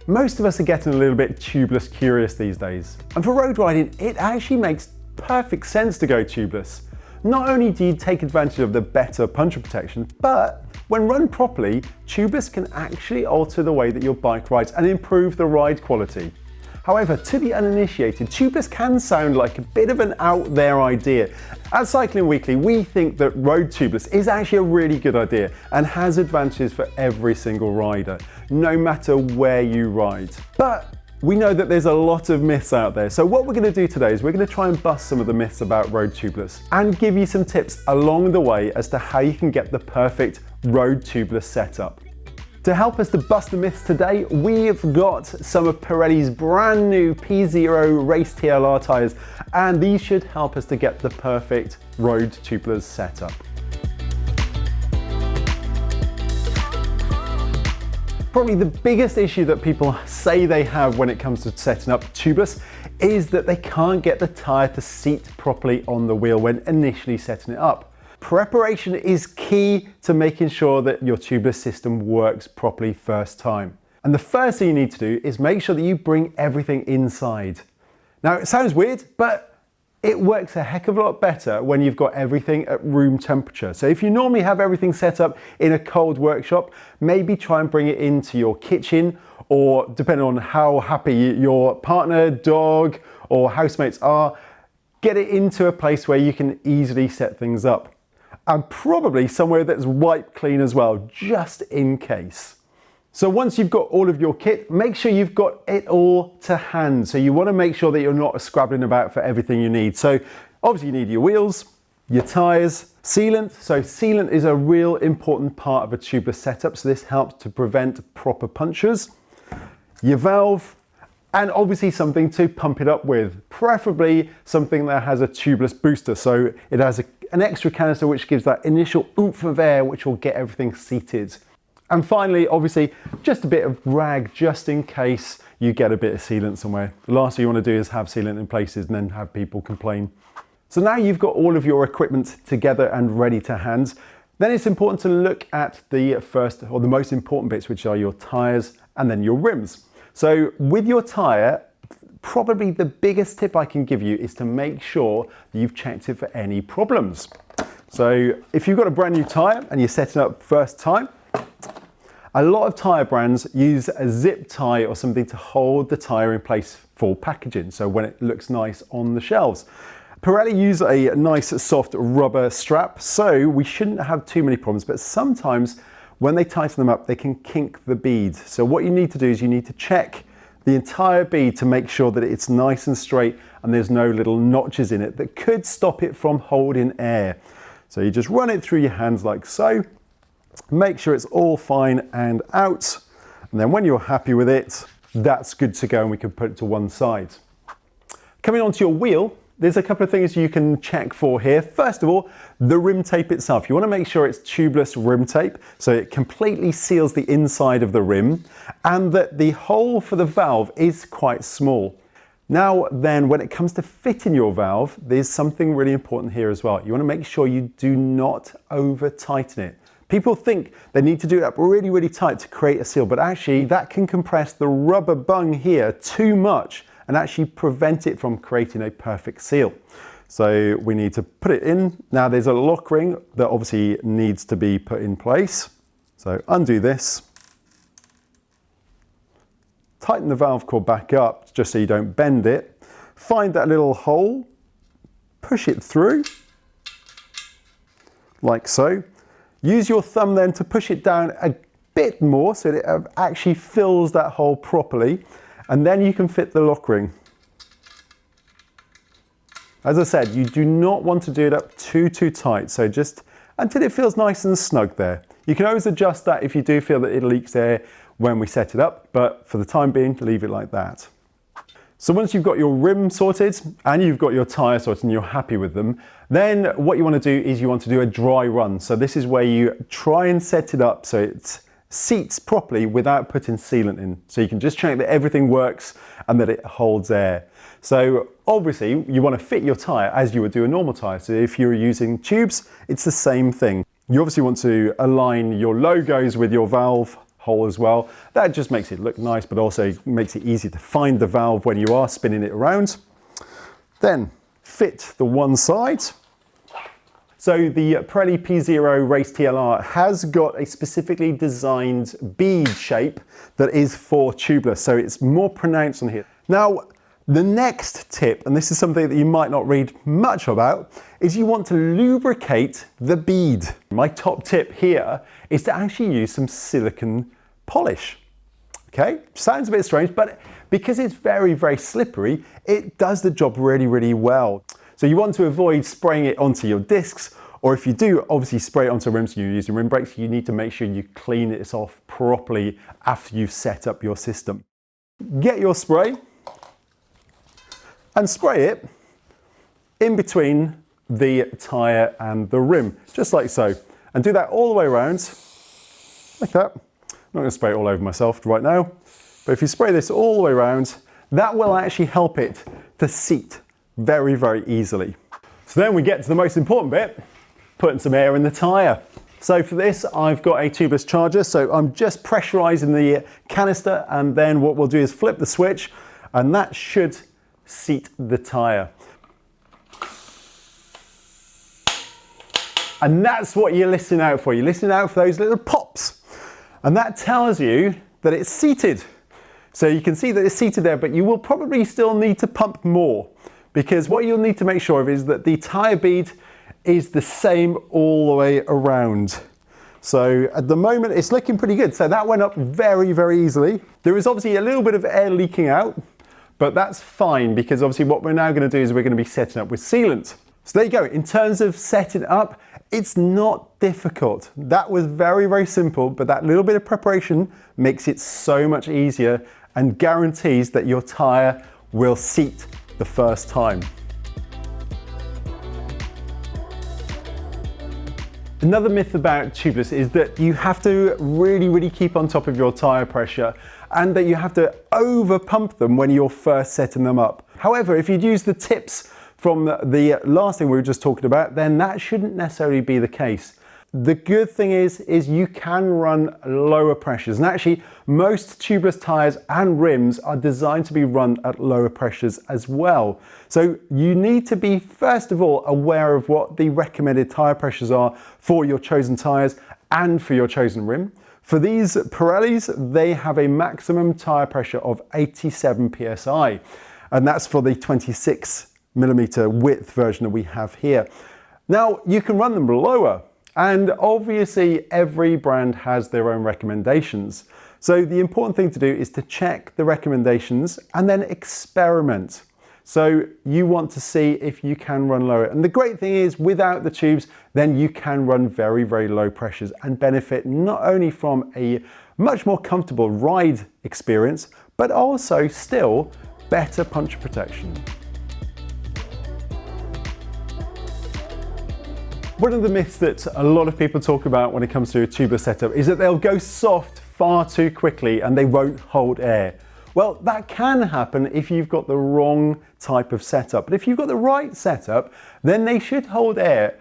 Most of us are getting a little bit tubeless curious these days. And for road riding, it actually makes perfect sense to go tubeless. Not only do you take advantage of the better puncture protection, but when run properly, tubeless can actually alter the way that your bike rides and improve the ride quality. However, to the uninitiated, tubeless can sound like a bit of an out there idea. At Cycling Weekly, we think that road tubeless is actually a really good idea and has advantages for every single rider, no matter where you ride. But we know that there's a lot of myths out there, so what we're going to do today is we're going to try and bust some of the myths about road tubeless and give you some tips along the way as to how you can get the perfect road tubeless setup. To help us to bust the myths today, we've got some of Pirelli's brand new P0 Race TLR tyres, and these should help us to get the perfect road tubeless setup. Probably the biggest issue that people say they have when it comes to setting up tubeless is that they can't get the tyre to seat properly on the wheel when initially setting it up. Preparation is key to making sure that your tubeless system works properly first time. And the first thing you need to do is make sure that you bring everything inside. Now, it sounds weird, but it works a heck of a lot better when you've got everything at room temperature. So if you normally have everything set up in a cold workshop, maybe try and bring it into your kitchen, or depending on how happy your partner, dog, or housemates are, get it into a place where you can easily set things up. And probably somewhere that's wipe clean as well, just in case. So once you've got all of your kit, make sure you've got it all to hand. So you want to make sure that you're not scrabbling about for everything you need. So obviously you need your wheels, your tyres, sealant. So sealant is a real important part of a tubeless setup. So this helps to prevent proper punctures. Your valve, and obviously something to pump it up with, preferably something that has a tubeless booster. So it has an extra canister which gives that initial oomph of air which will get everything seated. And finally, obviously, just a bit of rag just in case you get a bit of sealant somewhere. The last thing you want to do is have sealant in places and then have people complain. So now you've got all of your equipment together and ready to hand, then it's important to look at the first or the most important bits, which are your tyres and then your rims. So with your tyre, probably the biggest tip I can give you is to make sure that you've checked it for any problems. So if you've got a brand new tyre and you're setting up first time, a lot of tyre brands use a zip tie or something to hold the tyre in place for packaging, so when it looks nice on the shelves. Pirelli use a nice soft rubber strap, so we shouldn't have too many problems, but sometimes when they tighten them up, they can kink the bead. So what you need to do is you need to check the entire bead to make sure that it's nice and straight and there's no little notches in it that could stop it from holding air. So you just run it through your hands like so, make sure it's all fine and out, and then when you're happy with it, that's good to go and we can put it to one side. Coming onto your wheel, there's a couple of things you can check for here. First of all, the rim tape itself. You want to make sure it's tubeless rim tape, so it completely seals the inside of the rim, and that the hole for the valve is quite small. Now then, when it comes to fitting your valve, there's something really important here as well. You want to make sure you do not over tighten it. People think they need to do it up really, really tight to create a seal, but actually that can compress the rubber bung here too much and actually prevent it from creating a perfect seal. So we need to put it in. Now there's a lock ring that obviously needs to be put in place. So undo this. Tighten the valve cord back up just so you don't bend it. Find that little hole, push it through, like so. Use your thumb then to push it down a bit more so that it actually fills that hole properly. And then you can fit the lock ring. As I said, you do not want to do it up too tight, so just until it feels nice and snug there. You can always adjust that if you do feel that it leaks air when we set it up, but for the time being, leave it like that. So once you've got your rim sorted and you've got your tyre sorted and you're happy with them, then what you want to do is you want to do a dry run. So this is where you try and set it up so it's seats properly without putting sealant in. So you can just check that everything works and that it holds air. So obviously you want to fit your tyre as you would do a normal tyre. So if you're using tubes, it's the same thing. You obviously want to align your logos with your valve hole as well. That just makes it look nice, but also makes it easy to find the valve when you are spinning it around. Then fit the one side. So the Pirelli P0 Race TLR has got a specifically designed bead shape that is for tubeless, so it's more pronounced on here. Now, the next tip, and this is something that you might not read much about, is you want to lubricate the bead. My top tip here is to actually use some silicone polish. Okay, sounds a bit strange, but because it's very, very slippery, it does the job really, really well. So you want to avoid spraying it onto your discs, or if you do, obviously spray it onto rims, you're using rim brakes, you need to make sure you clean it off properly after you've set up your system. Get your spray and spray it in between the tyre and the rim, just like so. And do that all the way around, like that. I'm not going to spray it all over myself right now, but if you spray this all the way around, that will actually help it to seat very, very easily. So then we get to the most important bit, putting some air in the tyre. So for this, I've got a tubeless charger, so I'm just pressurizing the canister, and then what we'll do is flip the switch, and that should seat the tyre. And that's what you're listening out for. You're listening out for those little pops. And that tells you that it's seated. So you can see that it's seated there, but you will probably still need to pump more, because what you'll need to make sure of is that the tyre bead is the same all the way around. So at the moment it's looking pretty good. So that went up very, very easily. There is obviously a little bit of air leaking out, but that's fine, because obviously what we're now going to do is we're going to be setting up with sealant. So there you go. In terms of setting up, it's not difficult. That was very, very simple, but that little bit of preparation makes it so much easier and guarantees that your tyre will seat the first time. Another myth about tubeless is that you have to really, really keep on top of your tyre pressure, and that you have to over pump them when you're first setting them up. However, if you'd use the tips from the last thing we were just talking about, then that shouldn't necessarily be the case. The good thing is you can run lower pressures, and actually most tubeless tyres and rims are designed to be run at lower pressures as well. So you need to be, first of all, aware of what the recommended tyre pressures are for your chosen tyres and for your chosen rim. For these Pirellis, they have a maximum tyre pressure of 87 psi, and that's for the 26mm width version that we have here. Now, you can run them lower, and obviously every brand has their own recommendations. So the important thing to do is to check the recommendations and then experiment. So you want to see if you can run lower. And the great thing is, without the tubes, then you can run very, very low pressures and benefit not only from a much more comfortable ride experience, but also still better puncture protection. One of the myths that a lot of people talk about when it comes to a tubeless setup is that they'll go soft far too quickly and they won't hold air. Well, that can happen if you've got the wrong type of setup. But if you've got the right setup, then they should hold air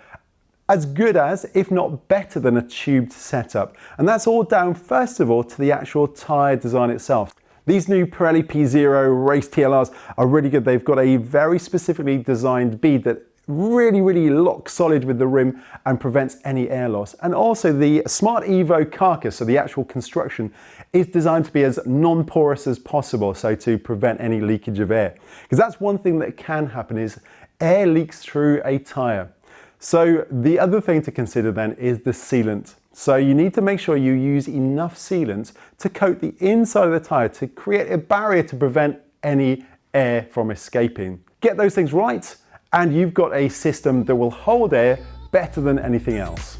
as good as, if not better than, a tubed setup. And that's all down, first of all, to the actual tyre design itself. These new Pirelli P0 Race TLRs are really good. They've got a very specifically designed bead that really, really locks solid with the rim and prevents any air loss. And also the Smart Evo carcass, so the actual construction, is designed to be as non-porous as possible, so to prevent any leakage of air. Because that's one thing that can happen, is air leaks through a tyre. So the other thing to consider then is the sealant. So you need to make sure you use enough sealant to coat the inside of the tyre to create a barrier to prevent any air from escaping. Get those things right, and you've got a system that will hold air better than anything else.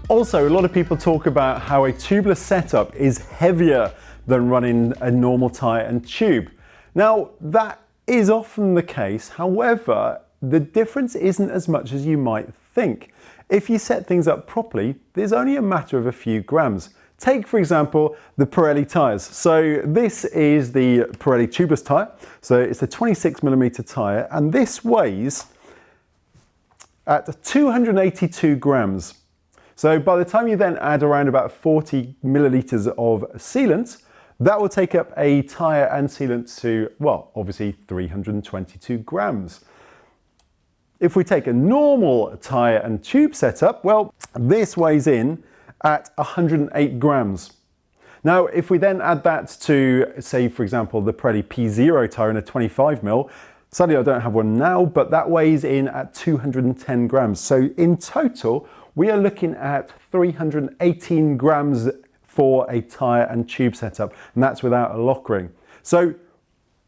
Also, a lot of people talk about how a tubeless setup is heavier than running a normal tyre and tube. Now, that is often the case. However, the difference isn't as much as you might think. If you set things up properly, there's only a matter of a few grams. Take, for example, the Pirelli tyres. So this is the Pirelli tubeless tyre. So it's a 26mm tyre, and this weighs at 282 grams. So by the time you then add around about 40 millilitres of sealant, that will take up a tyre and sealant to, well, obviously 322 grams. If we take a normal tyre and tube setup, well, this weighs in at 108 grams. Now, if we then add that to, say, for example, the Pirelli P0 tyre in a 25mm, sadly I don't have one now, but that weighs in at 210 grams. So in total, we are looking at 318 grams for a tyre and tube setup, and that's without a lock ring. So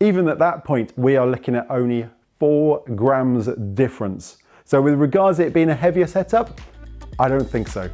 even at that point, we are looking at only 4 grams difference. So with regards to it being a heavier setup, I don't think so.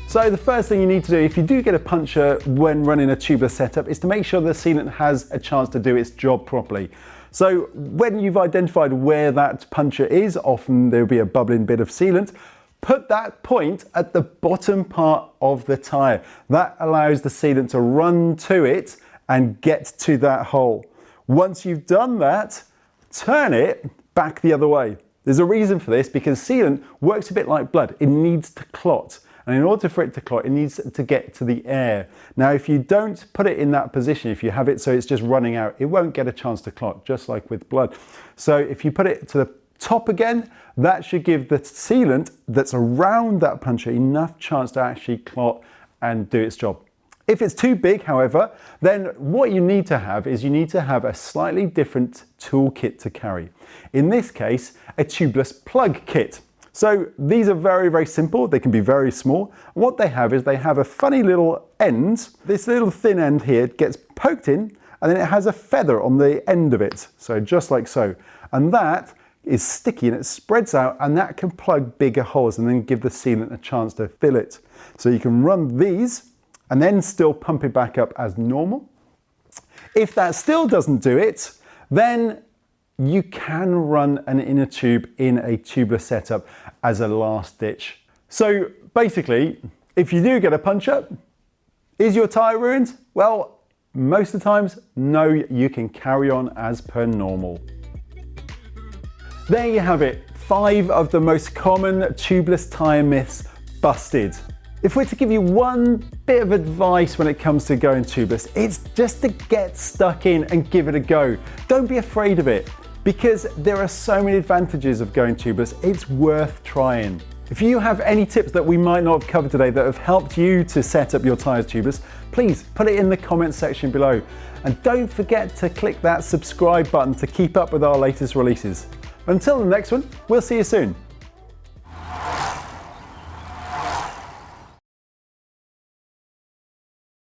So the first thing you need to do if you do get a puncture when running a tubeless setup is to make sure the sealant has a chance to do its job properly. So when you've identified where that puncture is, often there'll be a bubbling bit of sealant, put that point at the bottom part of the tyre. That allows the sealant to run to it and get to that hole. Once you've done that, turn it back the other way. There's a reason for this, because sealant works a bit like blood. It needs to clot. And in order for it to clot, it needs to get to the air. Now, if you don't put it in that position, if you have it so it's just running out, it won't get a chance to clot, just like with blood. So if you put it to the top again, that should give the sealant that's around that puncture enough chance to actually clot and do its job. If it's too big, however, then what you need to have is you need to have a slightly different toolkit to carry. In this case, a tubeless plug kit. So these are very, very simple. They can be very small. And what they have is they have a funny little end. This little thin end here gets poked in, and then it has a feather on the end of it. So just like so. And that is sticky and it spreads out, and that can plug bigger holes and then give the sealant a chance to fill it. So you can run these and then still pump it back up as normal. If that still doesn't do it, then you can run an inner tube in a tubeless setup as a last ditch. So basically, if you do get a puncture, is your tyre ruined? Well, most of the times, no, you can carry on as per normal. There you have it, 5 of the most common tubeless tyre myths busted. If we're to give you one bit of advice when it comes to going tubeless, it's just to get stuck in and give it a go. Don't be afraid of it, because there are so many advantages of going tubeless. It's worth trying. If you have any tips that we might not have covered today that have helped you to set up your tyres tubeless, please put it in the comments section below. And don't forget to click that subscribe button to keep up with our latest releases. Until the next one, we'll see you soon.